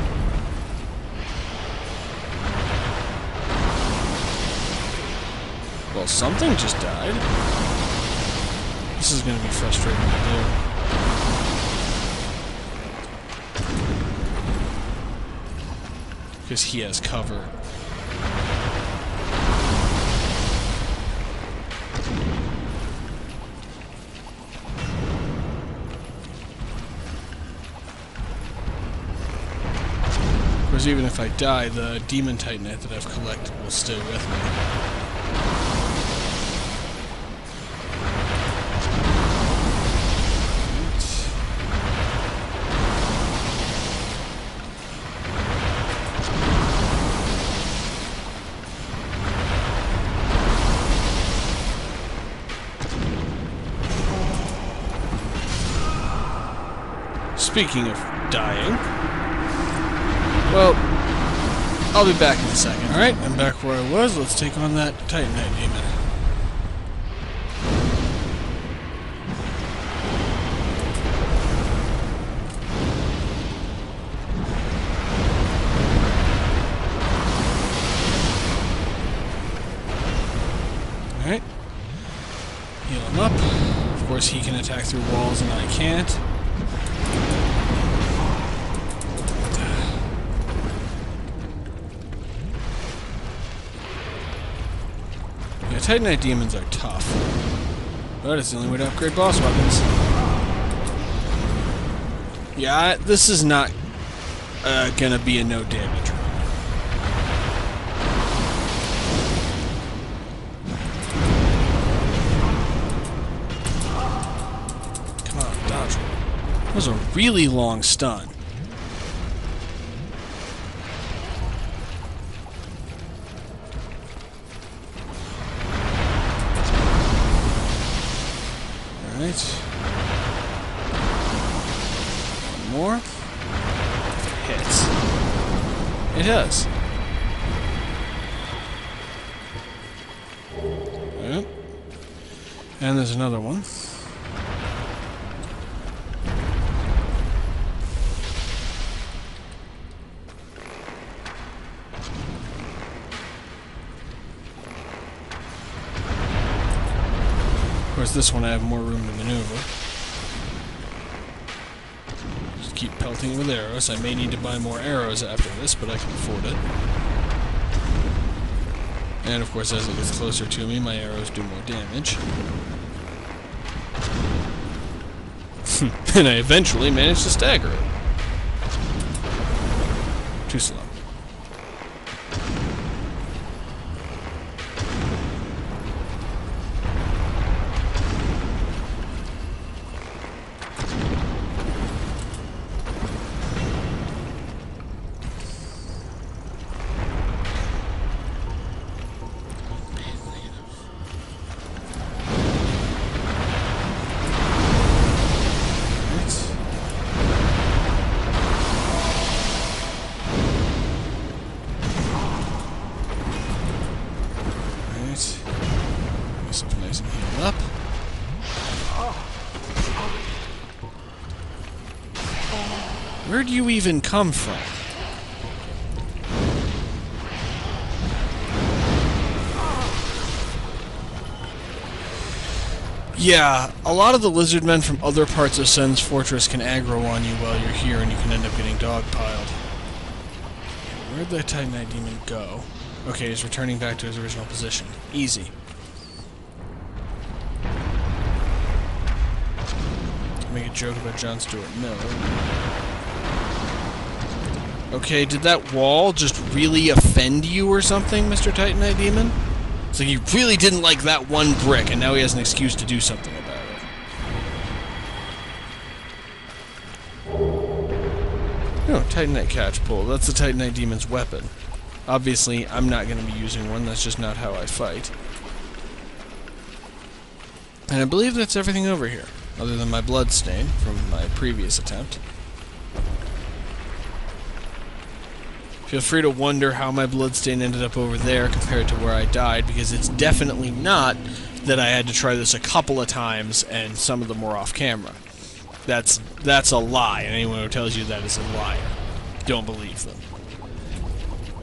Well, something just died. This is going to be frustrating to do. Because he has cover. Because even if I die, the Demon Titanite that I've collected will stay with me. Speaking of dying, well, I'll be back in a second. Alright, I'm back where I was. Let's take on that Titanite demon. Alright. Heal him up. Of course, he can attack through walls and I can't. Yeah, Titanite demons are tough. But it's the only way to upgrade boss weapons. Yeah, this is not gonna be a no damage run. That was a really long stun. Alright. One more. If it hits. It does. Yep. And there's another one. Of course, this one I have more room to maneuver. Just keep pelting it with arrows. I may need to buy more arrows after this, but I can afford it. And of course, as it gets closer to me, my arrows do more damage. And I eventually manage to stagger it. Too slow. Nice and healed up. Where do you even come from? Yeah, a lot of the lizard men from other parts of Sen's fortress can aggro on you while you're here, and you can end up getting dogpiled. Where'd the Titanite demon go? Okay, he's returning back to his original position. Easy. Make a joke about John Stuart Mill. Okay, did that wall just really offend you or something, Mr. Titanite Demon? It's like he really didn't like that one brick, and now he has an excuse to do something about it. Oh, Titanite catch pull. That's the Titanite Demon's weapon. Obviously, I'm not going to be using one. That's just not how I fight. And I believe that's everything over here, other than my blood stain from my previous attempt. Feel free to wonder how my bloodstain ended up over there compared to where I died, because it's definitely not that I had to try this a couple of times and some of them were off camera. That's a lie, and anyone who tells you that is a liar. Don't believe them.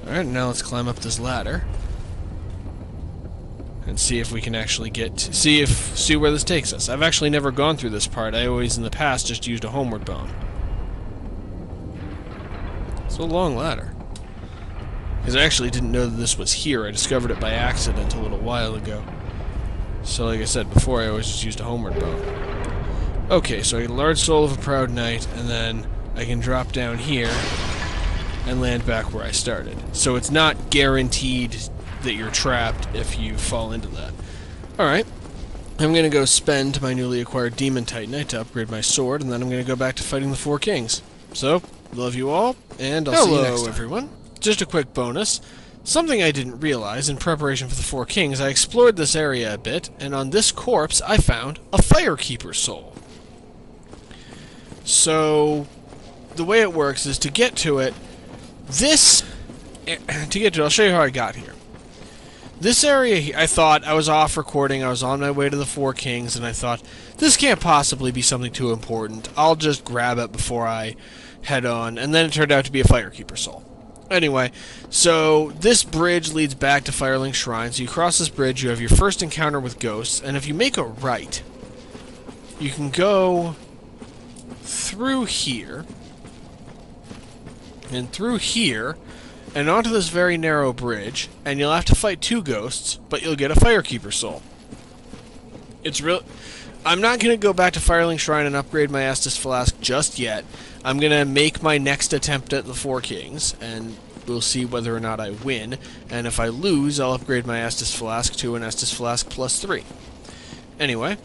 Alright, now let's climb up this ladder and see if we can actually see where this takes us. I've actually never gone through this part. I always in the past just used a homeward bone. It's a long ladder. Because I actually didn't know that this was here. I discovered it by accident a little while ago. So like I said before, I always just used a homeward bone. Okay, so I get a large soul of a proud knight, and then I can drop down here and land back where I started. So it's not guaranteed that you're trapped if you fall into that. Alright. I'm going to go spend my newly acquired Demon Titanite to upgrade my sword, and then I'm going to go back to fighting the Four Kings. So, love you all, and I'll see you next time. Hello, everyone. Just a quick bonus. Something I didn't realize in preparation for the Four Kings, I explored this area a bit, and on this corpse I found a Firekeeper Soul. So the way it works is to get to it, I'll show you how I got here. This area here, I thought, I was off recording, I was on my way to the Four Kings, and I thought, this can't possibly be something too important. I'll just grab it before I head on, and then it turned out to be a Firekeeper Soul. Anyway, so this bridge leads back to Firelink Shrine. So you cross this bridge, you have your first encounter with ghosts, and if you make a right, you can go through here, and through here, and onto this very narrow bridge, and you'll have to fight 2 ghosts, but you'll get a Firekeeper Soul. It's real. I'm not going to go back to Firelink Shrine and upgrade my Estus Flask just yet. I'm going to make my next attempt at the Four Kings, and we'll see whether or not I win. And if I lose, I'll upgrade my Estus Flask to an Estus Flask +3. Anyway,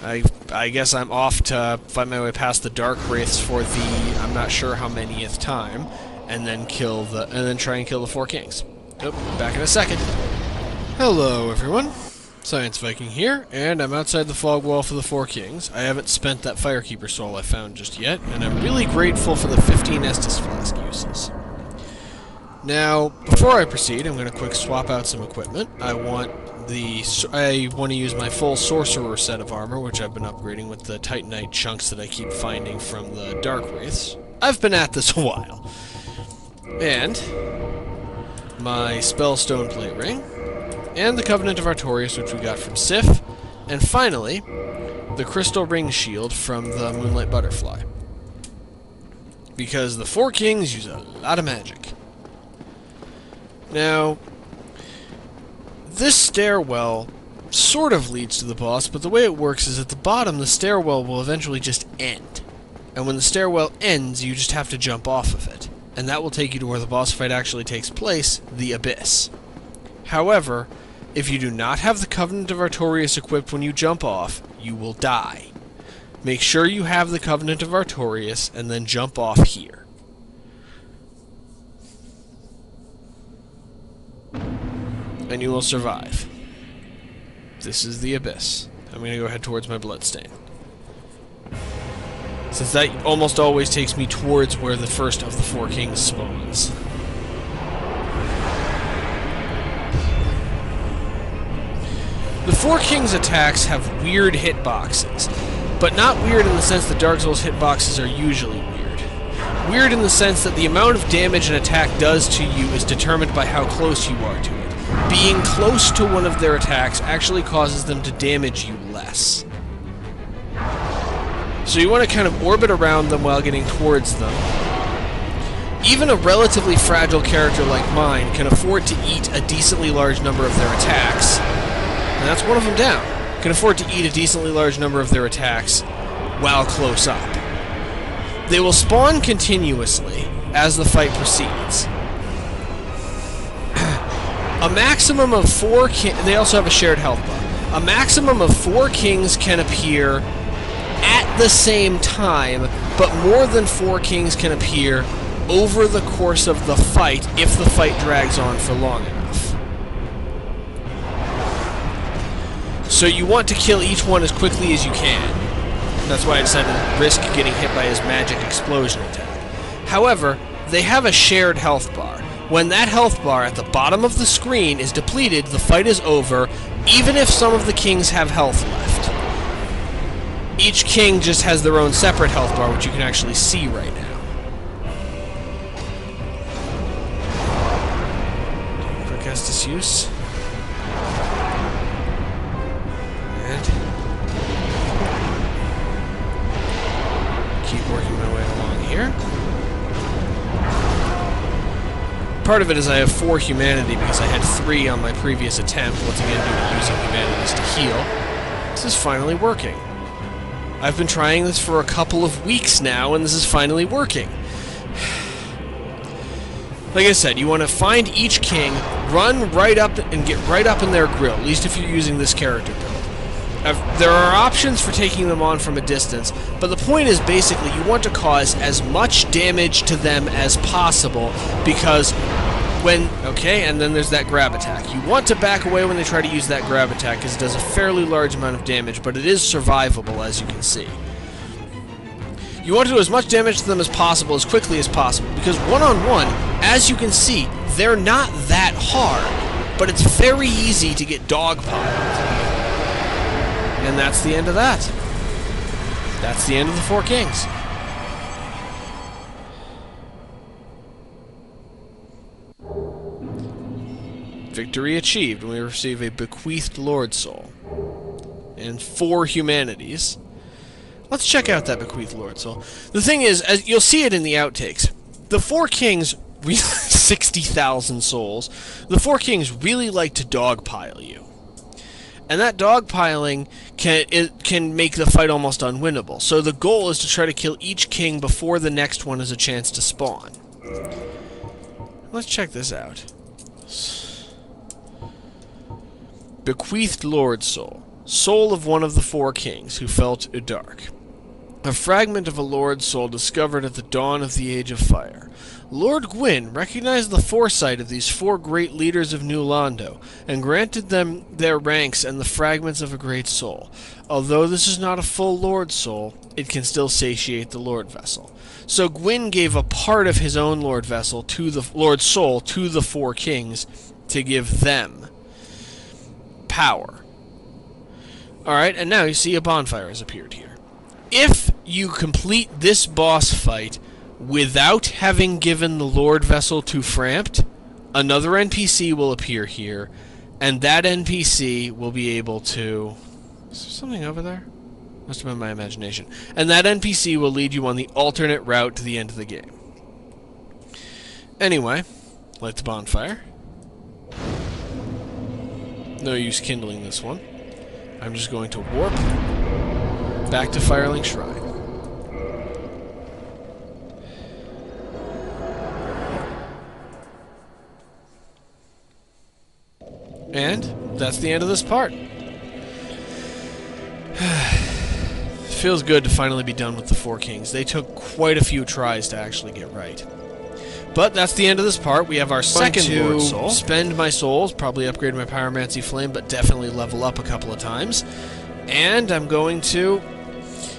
I guess I'm off to fight my way past the Darkwraiths for the I'm not sure how manyth time, and then try and kill the Four Kings. Oh, back in a second. Hello, everyone. Science Viking here, and I'm outside the fog wall for the Four Kings. I haven't spent that Firekeeper Soul I found just yet, and I'm really grateful for the 15 Estus Flask uses. Now, before I proceed, I'm going to quick swap out some equipment. I want to use my full Sorcerer set of armor, which I've been upgrading with the Titanite Chunks that I keep finding from the Darkwraiths. I've been at this a while. And my Spellstone Plate Ring, and the Covenant of Artorias, which we got from Sif, and finally, the Crystal Ring Shield from the Moonlight Butterfly. Because the Four Kings use a lot of magic. Now, this stairwell sort of leads to the boss, but the way it works is at the bottom, the stairwell will eventually just end. And when the stairwell ends, you just have to jump off of it. And that will take you to where the boss fight actually takes place, the Abyss. However, if you do not have the Covenant of Artorias equipped when you jump off, you will die. Make sure you have the Covenant of Artorias, and then jump off here. And you will survive. This is the Abyss. I'm going to go head towards my bloodstain. Since that almost always takes me towards where the first of the Four Kings spawns. The Four Kings attacks have weird hitboxes, but not weird in the sense that Dark Souls hitboxes are usually weird. Weird in the sense that the amount of damage an attack does to you is determined by how close you are to it. Being close to one of their attacks actually causes them to damage you less. So you want to kind of orbit around them while getting towards them. Even a relatively fragile character like mine can afford to eat a decently large number of their attacks. And that's one of them down. Can afford to eat a decently large number of their attacks while close up. They will spawn continuously as the fight proceeds. A maximum of 4 they also have a shared health bar. A maximum of 4 kings can appear at the same time, but more than 4 kings can appear over the course of the fight if the fight drags on for long enough. So you want to kill each one as quickly as you can. That's why I decided to risk getting hit by his magic explosion attack. However, they have a shared health bar. When that health bar at the bottom of the screen is depleted, the fight is over, even if some of the kings have health left. Each king just has their own separate health bar, which you can actually see right now. Quick Estus use. Keep working my way along here. Part of it is I have 4 humanity because I had 3 on my previous attempt, once again due to using humanities to heal. This is finally working. I've been trying this for a couple of weeks now, and this is finally working. Like I said, you want to find each king, run right up and get right up in their grill, at least if you're using this character build. There are options for taking them on from a distance, but the point is basically you want to cause as much damage to them as possible, because when... Okay, and then there's that grab attack. You want to back away when they try to use that grab attack, because it does a fairly large amount of damage, but it is survivable, as you can see. You want to do as much damage to them as possible, as quickly as possible, because one-on-one, as you can see, they're not that hard, but it's very easy to get dogpiled. And that's the end of that. That's the end of the Four Kings. Victory achieved when we receive a bequeathed Lord Soul. And 4 humanities. Let's check out that bequeathed Lord Soul. The thing is, as you'll see it in the outtakes, the Four Kings, 60,000 souls, the Four Kings really like to dogpile you. And that dogpiling can make the fight almost unwinnable. So the goal is to try to kill each king before the next one has a chance to spawn. Let's check this out. Bequeathed Lord Soul. Soul of one of the Four Kings who fell to dark. A fragment of a Lord Soul discovered at the dawn of the Age of Fire. Lord Gwyn recognized the foresight of these 4 great leaders of New Londo, and granted them their ranks and the fragments of a great soul. Although this is not a full Lord Soul, it can still satiate the Lord Vessel. So Gwyn gave a part of his own Lord Vessel to the Lord Soul to the Four Kings to give them power. Alright, and now you see a bonfire has appeared here. If you complete this boss fight without having given the Lord Vessel to Frampt, another NPC will appear here, and that NPC will be able to... Is there something over there? Must have been my imagination. And that NPC will lead you on the alternate route to the end of the game. Anyway, light the bonfire. No use kindling this one. I'm just going to warp back to Firelink Shrine. And that's the end of this part. Feels good to finally be done with the Four Kings. They took quite a few tries to actually get right. But that's the end of this part. We have our second Lord Soul. Spend my souls, probably upgrade my Pyromancy Flame, but definitely level up a couple of times. And I'm going to...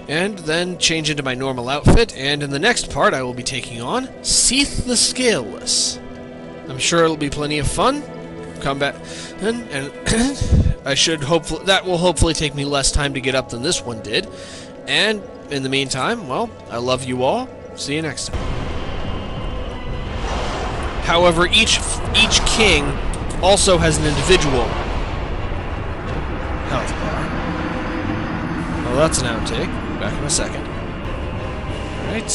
and then change into my normal outfit, and in the next part I will be taking on Seath the Scaleless. I'm sure it'll be plenty of fun. Combat... and I should hopefully... that will hopefully take me less time to get up than this one did. And in the meantime, well, I love you all. See you next time. However, each king also has an individual health bar. Well, that's an outtake. Back in a second. Right.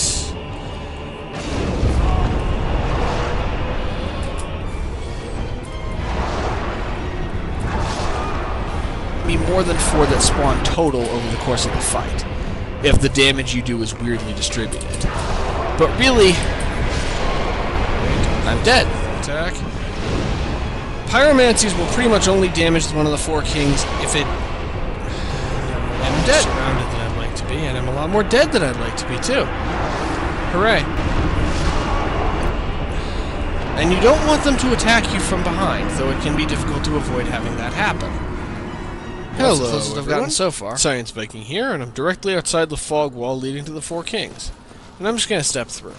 Be more than 4 that spawn total over the course of the fight, if the damage you do is weirdly distributed. But really... I'm dead. Attack. Pyromancies will pretty much only damage one of the Four Kings if it... I'm dead. Surrounded than I'd like to be, and I'm a lot more dead than I'd like to be, too. Hooray. And you don't want them to attack you from behind, though it can be difficult to avoid having that happen. Hello, that's the closest I've gotten so far. Science Viking here, and I'm directly outside the fog wall leading to the Four Kings. And I'm just going to step through.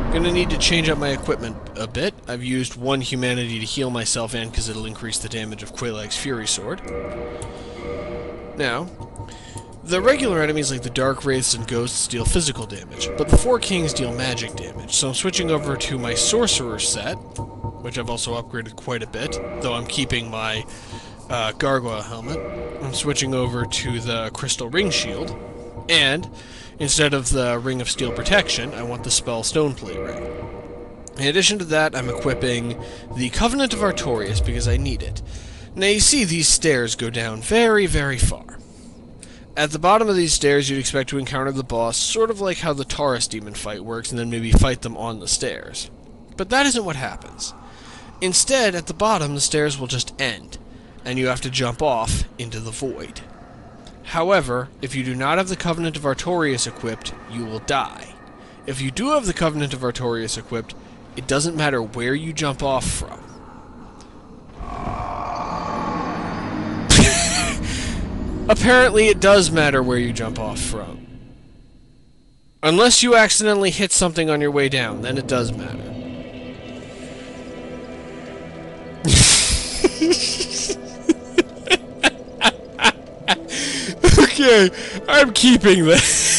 I'm going to need to change up my equipment a bit. I've used 1 humanity to heal myself in because it'll increase the damage of Quelaag's Fury Sword. Now, the regular enemies like the Darkwraiths and Ghosts deal physical damage, but the Four Kings deal magic damage, so I'm switching over to my Sorcerer set, which I've also upgraded quite a bit, though I'm keeping my Gargoyle helmet. I'm switching over to the Crystal Ring Shield, and instead of the Ring of Steel Protection, I want the Spell Stoneplate Ring. In addition to that, I'm equipping the Covenant of Artorias because I need it. Now you see these stairs go down very, very far. At the bottom of these stairs, you'd expect to encounter the boss, sort of like how the Taurus Demon fight works, and then maybe fight them on the stairs. But that isn't what happens. Instead, at the bottom, the stairs will just end, and you have to jump off into the void. However, if you do not have the Covenant of Artorias equipped, you will die. If you do have the Covenant of Artorias equipped, it doesn't matter where you jump off from. Apparently it does matter where you jump off from. Unless you accidentally hit something on your way down, then it does matter. Okay, I'm keeping this.